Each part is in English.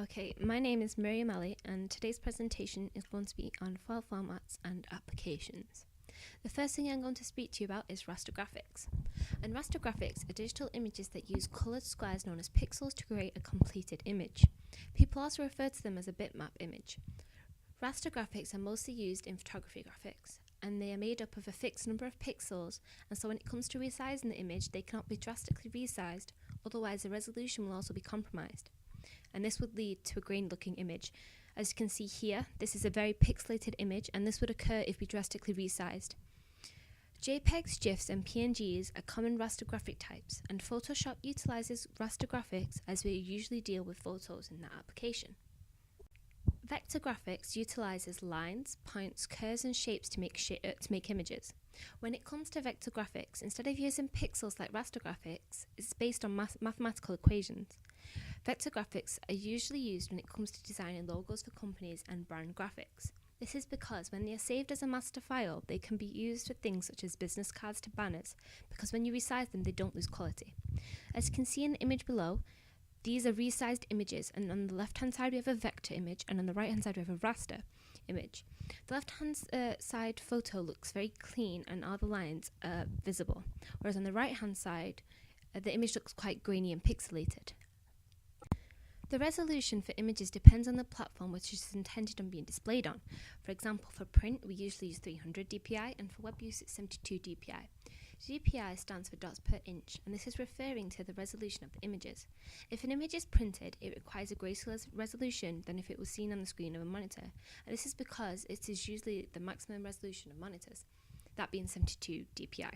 Okay, my name is Miriam Ali, and today's presentation is going to be on file formats and applications. The first thing I'm going to speak to you about is raster graphics. And raster graphics are digital images that use coloured squares known as pixels to create a completed image. People also refer to them as a bitmap image. Raster graphics are mostly used in photography graphics, and they are made up of a fixed number of pixels, and so when it comes to resizing the image, they cannot be drastically resized, otherwise the resolution will also be compromised. And this would lead to a grained looking image. As you can see here, this is a very pixelated image, and this would occur if we drastically resized. JPEGs, GIFs and PNGs are common raster graphic types, and Photoshop utilizes raster graphics as we usually deal with photos in that application. Vector graphics utilizes lines, points, curves and shapes to make images. When it comes to vector graphics, instead of using pixels like raster graphics, it's based on mathematical equations. Vector graphics are usually used when it comes to designing logos for companies and brand graphics. This is because when they are saved as a master file, they can be used for things such as business cards to banners, because when you resize them, they don't lose quality. As you can see in the image below, these are resized images, and on the left-hand side we have a vector image, and on the right-hand side we have a raster image. The left-hand side photo looks very clean and all the lines are visible, whereas on the right-hand side the image looks quite grainy and pixelated. The resolution for images depends on the platform which is intended on being displayed on. For example, for print we usually use 300 dpi, and for web use it's 72 dpi. DPI stands for dots per inch, and this is referring to the resolution of the images. If an image is printed, it requires a greater resolution than if it was seen on the screen of a monitor, and this is because it is usually the maximum resolution of monitors, that being 72 dpi.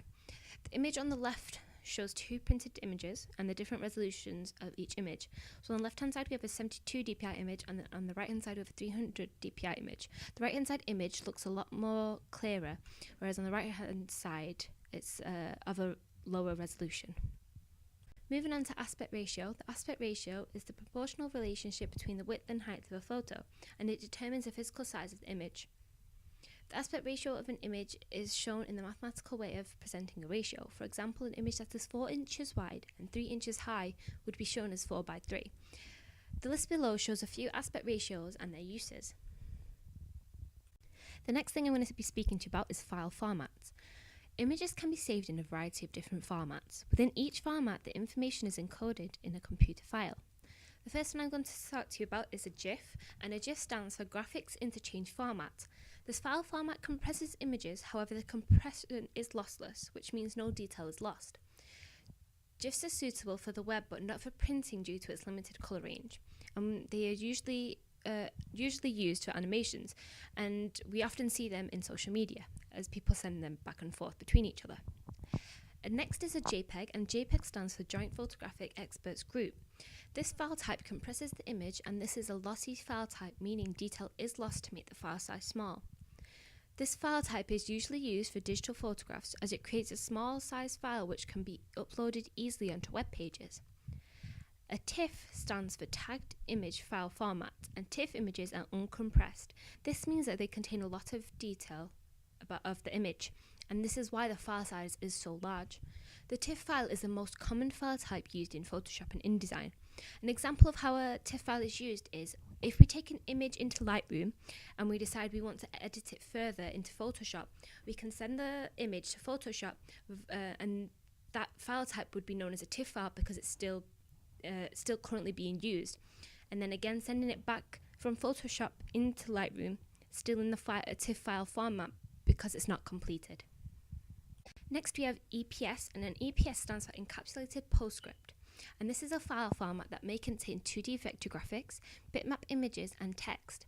The image on the left shows two printed images and the different resolutions of each image. So on the left hand side we have a 72 dpi image, and on the right hand side we have a 300 dpi image. The right hand side image looks a lot more clearer, whereas on the right hand side it's of a lower resolution. Moving on to aspect ratio, the aspect ratio is the proportional relationship between the width and height of a photo, and it determines the physical size of the image. The aspect ratio of an image is shown in the mathematical way of presenting a ratio. For example, an image that is 4 inches wide and 3 inches high would be shown as 4 by 3. The list below shows a few aspect ratios and their uses. The next thing I'm going to be speaking to you about is file formats. Images can be saved in a variety of different formats. Within each format, the information is encoded in a computer file. The first one I'm going to talk to you about is a GIF, and a GIF stands for Graphics Interchange Format. This file format compresses images, however the compression is lossless, which means no detail is lost. GIFs are suitable for the web but not for printing due to its limited colour range. They are usually used for animations, and we often see them in social media as people send them back and forth between each other. And next is a JPEG, and JPEG stands for Joint Photographic Experts Group. This file type compresses the image, and this is a lossy file type, meaning detail is lost to make the file size small. This file type is usually used for digital photographs as it creates a small size file which can be uploaded easily onto web pages. A TIFF stands for Tagged Image File Format, and TIFF images are uncompressed. This means that they contain a lot of detail of the image, and this is why the file size is so large. The TIFF file is the most common file type used in Photoshop and InDesign. An example of how a TIFF file is used is if we take an image into Lightroom and we decide we want to edit it further into Photoshop, we can send the image to Photoshop, and that file type would be known as a TIFF file because it's still currently being used, and then again sending it back from Photoshop into Lightroom still in the TIFF file format because it's not completed. Next we have EPS, and an EPS stands for Encapsulated PostScript, and this is a file format that may contain 2D vector graphics, bitmap images and text.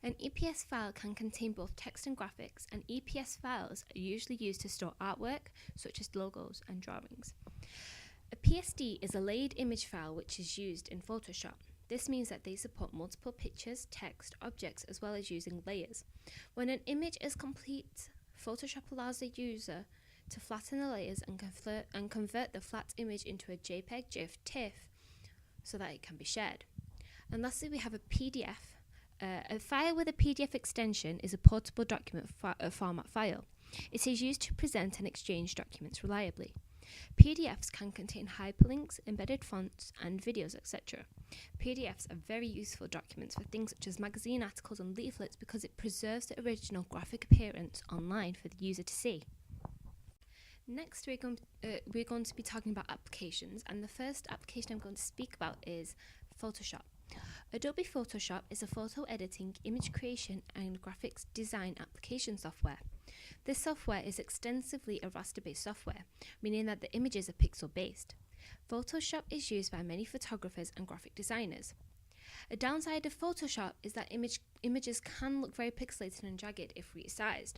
An EPS file can contain both text and graphics, and EPS files are usually used to store artwork such as logos and drawings. A PSD is a layered image file which is used in Photoshop. This means that they support multiple pictures, text, objects, as well as using layers. When an image is complete, Photoshop allows the user to flatten the layers and convert the flat image into a JPEG, GIF, TIFF so that it can be shared. And lastly, we have a PDF. A file with a PDF extension is a portable document format file. It is used to present and exchange documents reliably. PDFs can contain hyperlinks, embedded fonts, and videos, etc. PDFs are very useful documents for things such as magazine articles and leaflets because it preserves the original graphic appearance online for the user to see. Next, we're going to be talking about applications, and the first application I'm going to speak about is Photoshop. Adobe Photoshop is a photo editing, image creation and graphics design application software. This software is extensively a raster-based software, meaning that the images are pixel-based. Photoshop is used by many photographers and graphic designers. A downside of Photoshop is that images can look very pixelated and jagged if resized.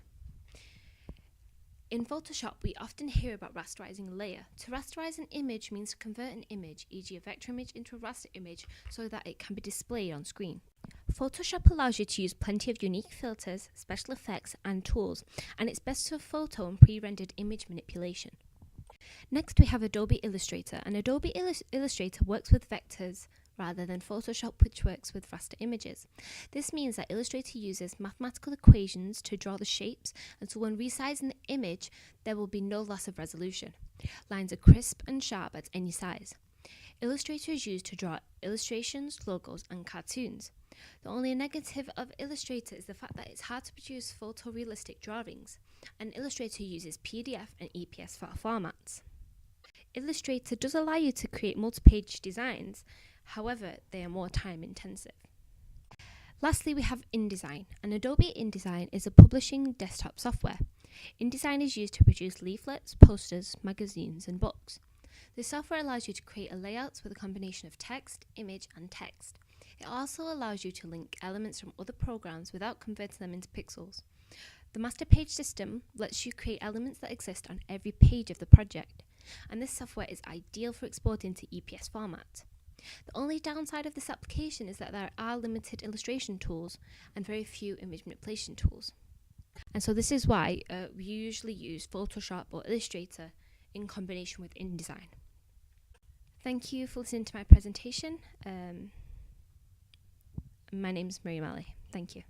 In Photoshop, we often hear about rasterizing a layer. To rasterize an image means to convert an image, e.g. a vector image, into a raster image so that it can be displayed on screen. Photoshop allows you to use plenty of unique filters, special effects and tools, and it's best for photo and pre-rendered image manipulation. Next, we have Adobe Illustrator, and Adobe Illustrator works with vectors rather than Photoshop, which works with raster images. This means that Illustrator uses mathematical equations to draw the shapes, and so when resizing the image, there will be no loss of resolution. Lines are crisp and sharp at any size. Illustrator is used to draw illustrations, logos, and cartoons. The only negative of Illustrator is the fact that it's hard to produce photorealistic drawings, and Illustrator uses PDF and EPS file formats. Illustrator does allow you to create multi-page designs, however, they are more time intensive. Lastly, we have InDesign, and Adobe InDesign is a publishing desktop software. InDesign is used to produce leaflets, posters, magazines, and books. This software allows you to create a layout with a combination of text, image, and text. It also allows you to link elements from other programs without converting them into pixels. The master page system lets you create elements that exist on every page of the project, and this software is ideal for exporting to EPS format. The only downside of this application is that there are limited illustration tools and very few image manipulation tools. And so this is why we usually use Photoshop or Illustrator in combination with InDesign. Thank you for listening to my presentation. My name is Miriam Ali. Thank you.